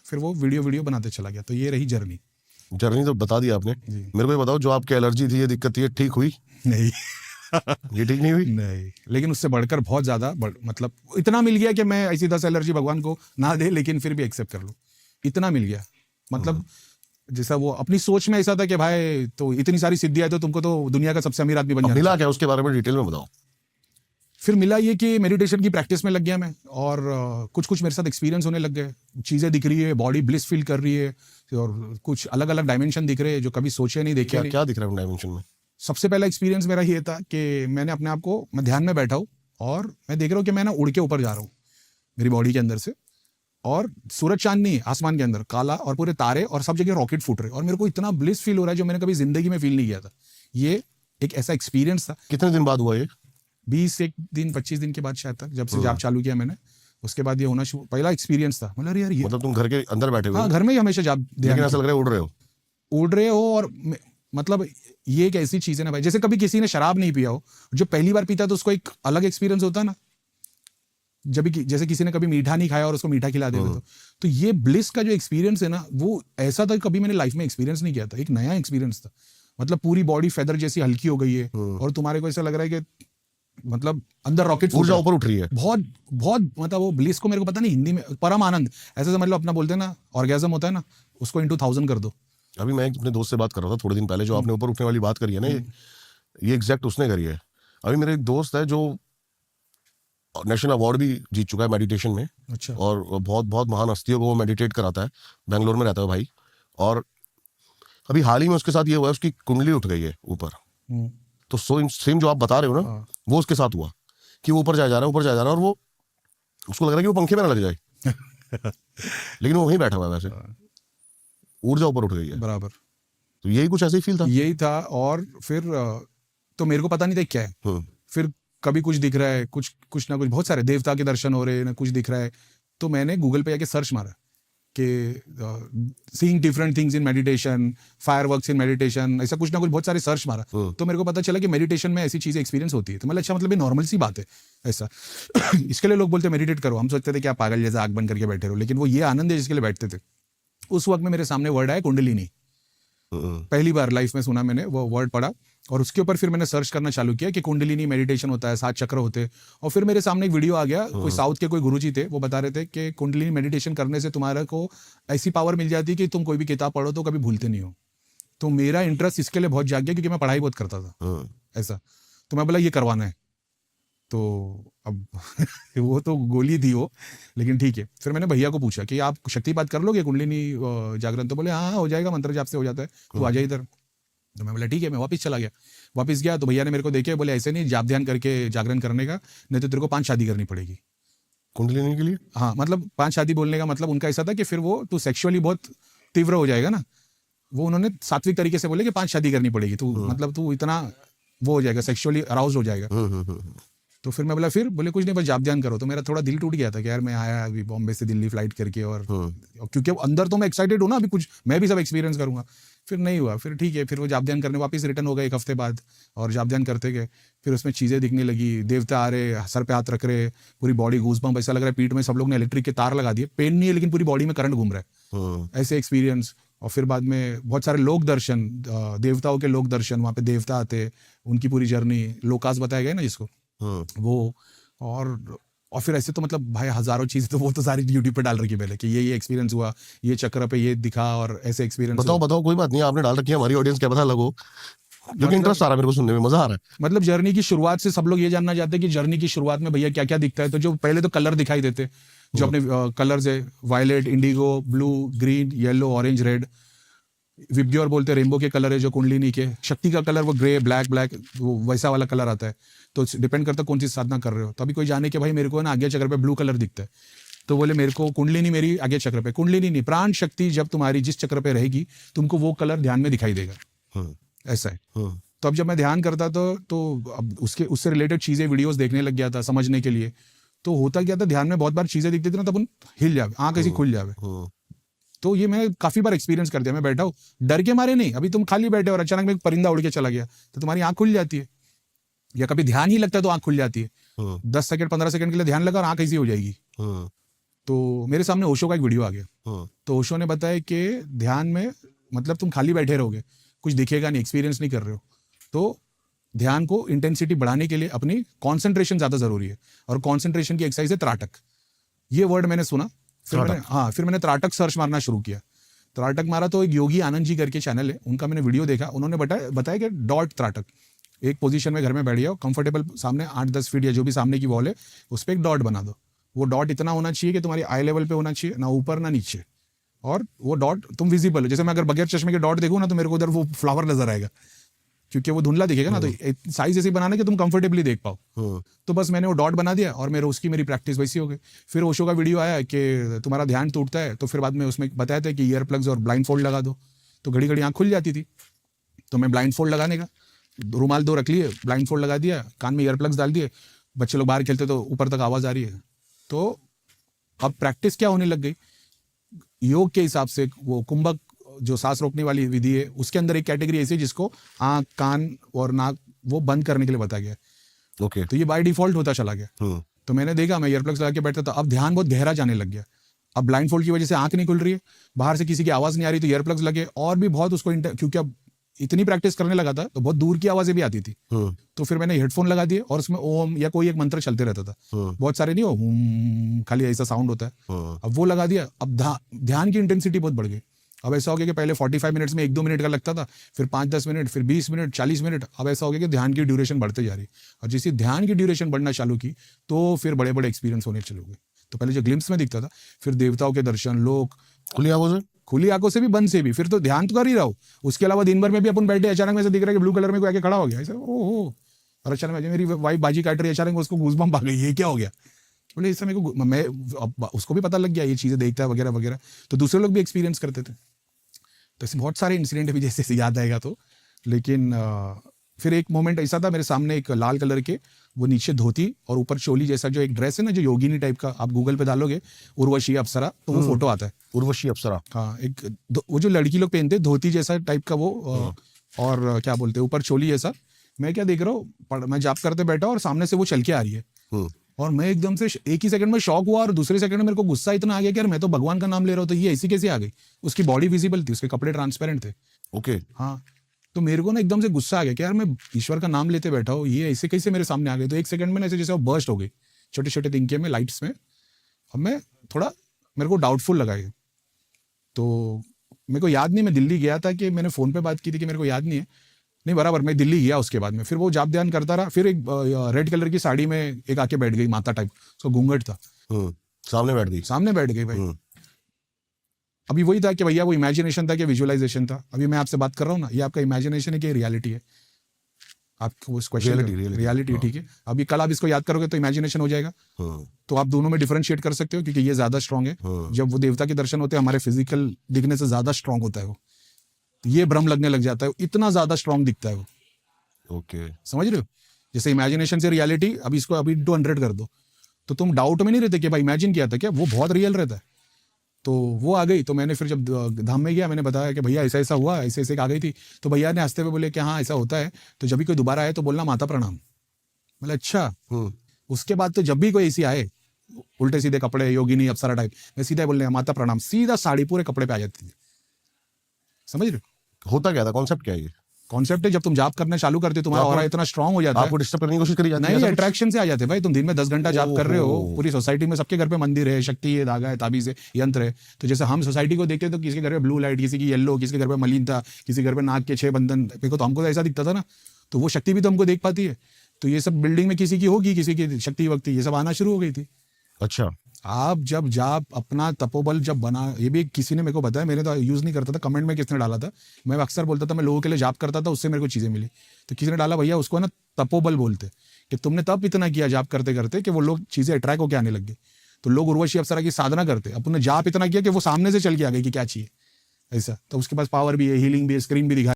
फिर वो वीडियो बनाते चला गया। तो ये रही जर्नी। तो बता दिया आपने। मेरे को ये बताओ, जो आपकी एलर्जी थी, ये दिक्कत थी, ये ठीक हुई? नहीं ये ठीक नहीं हुई? नहीं, लेकिन उससे बढ़कर बहुत ज्यादा मतलब इतना मिल गया कि मैं ऐसी 10 एलर्जी भगवान को ना दे, लेकिन फिर भी एक्सेप्ट कर लूं, इतना मिल गया। मतलब जैसा वो अपनी सोच में ऐसा था कि भाई तो इतनी सारी सिद्धियां तो तुमको तो दुनिया का सबसे अमीर आदमी बन जाना। मिला क्या उसके बारे में डिटेल में बताओ। फिर मिला ये कि मेडिटेशन की प्रैक्टिस में लग गया मैं, और कुछ कुछ मेरे साथ एक्सपीरियंस होने लग गए, चीजें दिख रही है, बॉडी ब्लिस फील कर रही है, और कुछ अलग अलग डायमेंशन दिख रहे हैं जो कभी सोचे नहीं, देखे नहीं। क्या दिख रहा है डायमेंशन में? सबसे पहला एक्सपीरियंस मेरा ये था कि मैंने अपने आप को, मैं ध्यान में बैठा हूँ और मैं देख रहा हूँ कि मैं ना उड़ के ऊपर जा रहा हूँ मेरी बॉडी के अंदर से, और सूरज चांद नहीं, आसमान के अंदर काला और पूरे तारे और सब जगह रॉकेट फूट रहे, और मेरे को इतना ब्लिस फील हो रहा है जो मैंने कभी जिंदगी में फील नहीं किया था। ये एक ऐसा एक्सपीरियंस था। कितने दिन बाद हुआ ये? 21 दिन 25 दिन के बाद शायद तक, जब से जाप चालू किया मैंने, उसके बाद ये होना शुरू, पहला एक्सपीरियंस था। मतलब यार ये, मतलब तुम घर के अंदर बैठे हुए? हाँ, घर में ही हमेशा जाप, लेकिन ऐसा लग रहा है उड़ रहे हो। और मतलब ये एक ऐसी चीज है ना भाई, जैसे कभी किसी ने शराब नहीं पिया हो, जो पहली बार पीता है तो उसको एक अलग एक्सपीरियंस होता है ना, जब भी जैसे किसी ने कभी मीठा नहीं खाया और उसको मीठा खिला देते तो ये ब्लिस का जो एक्सपीरियंस है ना, वो ऐसा था कभी मैंने लाइफ में एक्सपीरियंस नहीं किया था, एक नया एक्सपीरियंस था। मतलब पूरी बॉडी फेदर जैसी हल्की हो गई है, और तुम्हारे को ऐसा लग रहा है कि मतलब अंदर रॉकेट ऊर्जा ऊपर उठ रही है, बहुत बहुत। मतलब वो ब्लिस को मेरे को पता नहीं हिंदी में, परम आनंद ऐसे समझ लो, अपना बोलते हैं ना ऑर्गेजम होता है ना, उसको into 1000 कर दो। अभी मैं अपने दोस्त से बात कर रहा था थोड़े दिन पहले, जो आपने ऊपर उठने वाली बात करी है ना, ये एग्जैक्ट उसने करी है। अभी मेरे एक दोस्त है जो नेशनल अवार्ड भी जीत चुका है मेडिटेशन में। अच्छा। और बहुत बहुत महान हस्तियों को वो मेडिटेट कराता है, बेंगलोर में रहता है भाई। और अभी हाल ही में उसके साथ ये हुआ है, उसकी कुंडली उठ गई है ऊपर। तो सेम जो आप बता रहे हो ना, वो उसके साथ हुआ कि वो ऊपर जा रहा है, ऊपर जा रहा है, और वो उसको लग रहा है कि वो पंखे में ना लग जाए लेकिन वो वहीं बैठा हुआ है, वैसे ऊर्जा ऊपर उठ गई है बराबर। तो यही कुछ ऐसे ही फील था। यही था। और फिर तो मेरे को पता नहीं था क्या है। फिर कभी कुछ दिख रहा है, कुछ ना कुछ, बहुत सारे देवता के दर्शन हो रहे हैं ना, कुछ दिख रहा है। तो मैंने गूगल पे जाके सर्च मारा कि seeing different things in meditation, fireworks in meditation, ऐसा कुछ ना कुछ बहुत सारे सर्च मारा। तो मेरे को पता चला कि मेडिटेशन में ऐसी चीजें एक्सपीरियंस होती है। तो मतलब अच्छा, मतलब ये नॉर्मल सी बात है ऐसा इसके लिए लोग बोलते मेडिटेट करो। हम सोचते थे कि आप पागल जैसा आग बंद करके बैठे रहो, लेकिन वो ये आनंद है जिसके लिए बैठते थे। उस वक्त में मेरे सामने वर्ड आया कुंडलिनी। पहली बार लाइफ में सुना मैंने, वो वर्ड पढ़ा, और उसके ऊपर फिर मैंने सर्च करना चालू किया कि कुंडलिनी मेडिटेशन होता है, 7 चक्र होते हैं। और फिर मेरे सामने एक वीडियो आ गया, कोई साउथ के कोई गुरुजी थे, वो बता रहे थे कि कुंडलिनी मेडिटेशन करने से तुम्हारे को ऐसी पावर मिल जाती है कि तुम कोई भी किताब पढ़ो तो कभी भूलते नहीं हो। तो मेरा इंटरेस्ट इसके लिए बहुत जाग गया, क्योंकि मैं पढ़ाई बहुत करता था ऐसा। तो मैं बोला ये करवाना है। तो अब वो तो गोली थी वो, लेकिन ठीक है। फिर मैंने भैया को पूछा कि आप शक्तिपात कर लोगे कुंडलिनी जागरण? तो बोले हाँ हो जाएगा, मंत्र जाप से हो जाता है, तो आ जाए इधर। तो मैं बोला ठीक है। मैं वापस चला गया। वापस गया तो भैया ने मेरे को देखे, बोले ऐसे नहीं, जाप ध्यान करके जागरण करने का, नहीं तो तेरे को 5 शादी करनी पड़ेगी कुंडलिनी के लिए। हाँ, मतलब 5 शादी बोलने का मतलब उनका ऐसा था कि फिर वो तू सेक्सुअली बहुत तीव्र हो जाएगा ना। वो उन्होंने सात्विक तरीके से बोले कि 5 शादी करनी पड़ेगी, तू मतलब तू इतना वो हो जाएगा, सेक्सुअली अराउज हो जाएगा। तो फिर मैं बोला, फिर बोले कुछ नहीं, बस जाप ध्यान करो। तो मेरा थोड़ा दिल टूट गया था कि यार मैं आया अभी बॉम्बे से दिल्ली फ्लाइट करके, और क्योंकि अंदर तो मैं एक्साइटेड हूँ ना, अभी कुछ मैं भी सब एक्सपीरियंस करूंगा। फिर नहीं हुआ। फिर ठीक है, फिर वो जाप ध्यान करने वापस रिटर्न हो गए 1 हफ्ते बाद, और जाप ध्यान करते गए। फिर उसमें चीजें दिखने लगी, देवता आ रहे, सर पे हाथ रख रहे, पूरी बॉडी गूज़बम्प, ऐसा लग रहा है पीठ में सब लोग ने इलेक्ट्रिक के तार लगा दिए। पेन नहीं है लेकिन पूरी बॉडी में करंट घूम रहा है, ऐसे एक्सपीरियंस। और फिर बाद में बहुत सारे लोक दर्शन, देवताओं के लोक दर्शन, वहाँ पे देवता आते, उनकी पूरी जर्नी, लोकास बताया गया ना जिसको, वो। और फिर ऐसे तो मतलब भाई हजारों चीजें, तो वो तो सारी यूट्यूब पे डाल रखी पहले कि ये एक्सपीरियंस हुआ, ये चक्र पे ये दिखा, और ऐसे एक्सपीरियंस। बताओ कोई बात नहीं, आपने डाल रखी है, हमारी ऑडियंस क्या पता लगो, क्योंकि इंटरेस्ट आ रहा है मेरे को, सुनने में मजा आ रहा है। मतलब जर्नी की शुरुआत से सब लोग ये जानना चाहते हैं कि जर्नी की शुरुआत में भैया क्या क्या दिखता है। तो जो पहले तो कलर दिखाई देते, जो अपने कलर्स है, violet, indigo, blue, green, yellow, orange, red. VIBGYOR बोलते हैं रेनबो के कलर है जो कुंडलिनी के। शक्ति का कलर वो ग्रे, ब्लैक, वो वैसा वाला कलर आता है। तो डिपेंड करता है कौन सी साधना कर रहे हो। तो अभी कोई जाने के भाई मेरे को ना आज्ञा चक्र पे ब्लू कलर दिखता है, तो बोले मेरे को कुंडलिनी मेरी आज्ञा चक्र पे, कुंडलिनी नहीं, प्राण शक्ति जब तुम्हारी जिस चक्र पे रहेगी तुमको वो कलर ध्यान में दिखाई देगा, ऐसा है। तो अब जब मैं ध्यान करता था तो अब उससे रिलेटेड चीजें, वीडियोस देखने लग गया था समझने के लिए। तो होता क्या था, ध्यान में बहुत बार चीजें दिखती थी ना, तब उन हिल जावे, आंख ऐसी खुल जावे। तो ये मैं काफी बार एक्सपीरियंस कर दिया। मैं बैठा हूँ डर के मारे नहीं, अभी तुम खाली बैठे और अचानक में एक परिंदा उड़ के चला गया, तो तुम्हारी आंख खुल जाती है। या कभी ध्यान ही लगता है तो आंख खुल जाती है। 10 सेकंड 15 सेकंड के लिए ध्यान लगा और आंख ऐसी हो जाएगी। तो मेरे सामने ओशो का एक वीडियो आ गया। तो ओशो ने बताया कि ध्यान में मतलब तुम खाली बैठे रहोगे, कुछ दिखेगा नहीं, एक्सपीरियंस नहीं कर रहे हो, तो ध्यान को इंटेंसिटी बढ़ाने के लिए अपनी कॉन्सेंट्रेशन ज़्यादा ज़रूरी है। और कॉन्सेंट्रेशन की एक्सरसाइज है त्राटक। ये वर्ड मैंने सुना, फिर मैंने त्राटक सर्च मारना शुरू किया। त्राटक मारा तो एक योगी आनंद जी करके चैनल है, उनका मैंने वीडियो देखा। उन्होंने बताया कि डॉट त्राटक, एक पोजीशन में घर में बैठ जाओ, कंफर्टेबल, सामने 8-10 फीट या जो भी सामने की वॉल है उस पर एक डॉट बना दो। वो डॉट इतना होना चाहिए कि तुम्हारी आई लेवल पे होना चाहिए, ना ऊपर ना नीचे, और वो डॉट तुम विजिबल हो। जैसे मैं अगर बगैर चश्मे के डॉट देखूँ ना तो मेरे को उधर वो फ्लावर नजर आएगा, क्योंकि वो धुंधला दिखेगा ना, तो साइज ऐसी बनाना कि तुम कंफर्टेबली देख पाओ। तो बस मैंने वो डॉट बना दिया और मेरी प्रैक्टिस वैसी हो गई। फिर ओशो का वीडियो आया कि तुम्हारा ध्यान टूटता है, तो फिर बाद में उसमें बताया था कि ईयर प्लग्स और ब्लाइंड फोल्ड लगा दो, तो घड़ी घड़ी आँख खुल जाती थी। तो मैं ब्लाइंड फोल्ड लगाने का रुमाल 2 रख लिए, ब्लाइंड फोल्ड लगा दिया, कान में ईयर प्लग्स डाल दिए। बच्चे लोग बाहर खेलते तो ऊपर तक आवाज़ आ रही है। तो अब प्रैक्टिस क्या होने लग गई, योग के हिसाब से वो कुंभक जो सांस रोकने वाली विधि है, उसके अंदर एक कैटेगरी ऐसी है जिसको आंख, कान और नाक वो बंद करने के लिए बताया गया। ओके। तो ये बाय डिफॉल्ट होता चला गया। तो मैंने देखा, मैं ईयरप्लग्स लगा के बैठता था, अब ध्यान बहुत गहरा जाने लग गया। अब ब्लाइंड फोल्ड की वजह से आंख नहीं खुल रही है, बाहर से किसी की आवाज़ नहीं आ रही, तो ईयरप्लग्स लगे और भी बहुत उसको, क्योंकि अब इतनी प्रैक्टिस करने लगा था तो बहुत दूर की आवाज़ें भी आती थी। तो फिर मैंने हेडफोन लगा दिए और उसमें ओम या कोई एक मंत्र चलते रहता था, बहुत सारे नहीं हो, खाली ऐसा साउंड होता है। अब वो लगा दिया, अब ध्यान की इंटेंसिटी बहुत बढ़ गई। अब ऐसा हो गया कि पहले 45 मिनट्स में 1-2 मिनट का लगता था, फिर 5-10 मिनट, फिर 20 मिनट, 40 मिनट। अब ऐसा हो गया कि ध्यान की ड्यूरेशन बढ़ते जा रही। और जिस ध्यान की ड्यूरेशन बढ़ना चालू की तो फिर बड़े बड़े एक्सपीरियंस होने चले गए। तो पहले जो ग्लिम्स में दिखता था, फिर देवताओं के दर्शन, लोग खुली आंखों से भी, बंद से भी, फिर तो ध्यान तो कर ही रहा हो। उसके अलावा दिन भर में भी अपन बैठे, अचानक में से दिख रहा है कि ब्लू कलर में कोई आके खड़ा हो गया, ऐसा ओहो। और अचानक मेरी वाइफ बाजी काट रही है, अचानक उसको गूज़बम्प आ गई, ये क्या हो गया। बोले इस समय को मैं उसको भी पता लग गया ये चीज़ें देखता है वगैरह वगैरह, तो दूसरे लोग भी एक्सपीरियंस करते थे। तो ऐसे बहुत सारे इंसिडेंट भी जैसे याद आएगा तो। लेकिन फिर एक मोमेंट ऐसा था, मेरे सामने एक लाल कलर के वो नीचे धोती और ऊपर चोली जैसा जो एक ड्रेस है ना, जो योगिनी टाइप का, आप गूगल पे डालोगे उर्वशी अप्सरा तो वो फोटो आता है। उर्वशी अप्सरा, हाँ, एक वो जो लड़की लोग पहनते धोती जैसा टाइप का वो, और क्या बोलते हैं ऊपर चोली जैसा। मैं क्या देख रहा हूँ, मैं जाप करते बैठा और सामने से वो चल के आ रही है, और मैं एकदम से एक ही सेकंड में शॉक हुआ, और दूसरे सेकंड में मेरे को गुस्सा इतना आ गया कि यार मैं तो भगवान का नाम ले रहा हूँ, तो ये ऐसी कैसे आ गई। उसकी बॉडी विजिबल थी, उसके कपड़े ट्रांसपेरेंट थे। ओके। हाँ, तो मेरे को ना एकदम से गुस्सा आ गया कि यार मैं ईश्वर का नाम लेते बैठा हूँ, ये ऐसे कैसे मेरे सामने आ गए। तो एक सेकंड में ऐसे जैसे वो बर्स्ट हो गई छोटे छोटे तिनके में, लाइट्स में। अब मैं थोड़ा, मेरे को डाउटफुल लगा ये। तो मेरे को याद नहीं, मैं दिल्ली गया था कि मैंने फ़ोन पे बात की थी कि मेरे को याद नहीं है। नहीं बराबर, मैं दिल्ली गया उसके बाद में, फिर वो जाप ध्यान करता रहा। फिर एक रेड कलर की साड़ी में एक आके बैठ गई, माता टाइप, उसको घूंघट था, सामने बैठ गई भाई। अभी वही था कि भैया वो इमेजिनेशन था कि विजुअलाइजेशन था। अभी मैं आपसे बात कर रहा हूँ ना, ये आपका इमेजिनेशन है कि रियलिटी है। आपको उस क्वेश्चन रियलिटी, ठीक है। अभी कल आप इसको याद करोगे तो इमेजिनेशन हो जाएगा। तो आप दोनों में डिफरेंशिएट कर सकते हो, क्योंकि ये ज्यादा स्ट्रांग है। जब वो देवता के दर्शन होते हैं, हमारे फिजिकल दिखने से ज्यादा स्ट्रांग होता है वो, तो ये भ्रम लगने लग जाता है, इतना ज्यादा स्ट्रांग दिखता है वो। ओके, समझ रहे हो। जैसे इमेजिनेशन से रियलिटी, अभी इसको अभी 200 कर दो तो तुम डाउट में नहीं रहते कि भाई इमेजिन किया था क्या, वो बहुत रियल रहता है। तो वो आ गई। तो मैंने फिर जब धाम में गया, मैंने बताया कि भैया ऐसा ऐसा हुआ, ऐसे ऐसे आ गई थी। तो भैया ने हंसते हुए बोले कि हाँ ऐसा होता है, तो जब भी कोई दोबारा आए तो बोलना माता प्रणाम। बोले अच्छा। उसके बाद तो जब भी कोई ऐसी आए उल्टे सीधे कपड़े, योगिनी अप्सरा टाइप, मैं सीधा बोलने माता प्रणाम, सीधा साड़ी पूरे कपड़े पे आ जाती थी। समझ रहे होता क्या था, कॉन्सेप्ट क्या है ये? कॉन्सेप्ट है, जब तुम जाप करना चालू करते हो तुम्हारा ऑरा इतना स्ट्रांग हो जाता है, आपको डिस्टर्ब करने की कोशिश करी जाती है। नहीं, अट्रैक्शन से आ जाते हैं भाई। तुम दिन में 10 घंटा जाप कर रहे हो, पूरी सोसाइटी में सबके घर पे मंदिर है, शक्ति है, धागा है, ताबीज है, यंत्र है। तो जैसे हम सोसाइटी को देखते हैं तो किसी के घर पे ब्लू लाइट, किसी की येलो, किसी के घर पे मलिनता, किसी घर पे नाक के 6 बंधन, देखो तो हमको तो ऐसा दिखता था ना। तो वो शक्ति भी तो हमको देख पाती है। तो ये सब बिल्डिंग में किसी की होगी, किसी की शक्ति वक्ति, ये सब आना शुरू हो गई थी। अच्छा, आप जब जाप अपना तपोबल जब बना, ये भी किसी ने मेरे को बताया, मैंने तो यूज़ नहीं करता था, कमेंट में किसने डाला था, मैं अक्सर बोलता था मैं लोगों के लिए जाप करता था, उससे मेरे को चीज़ें मिली। तो किसी ने डाला भैया उसको ना तपोबल बोलते, कि तुमने तब इतना किया जाप करते करते कि वो लोग चीज़ें अट्रैक्ट होकर आने लग गई। तो लोग उर्वशी अप्सरा की साधना करते, अपने जाप इतना किया कि वो सामने से चल के आ गई कि क्या चाहिए ऐसा। तो उसके पास पावर भी है, हीलिंग भी है, स्क्रीन भी दिखा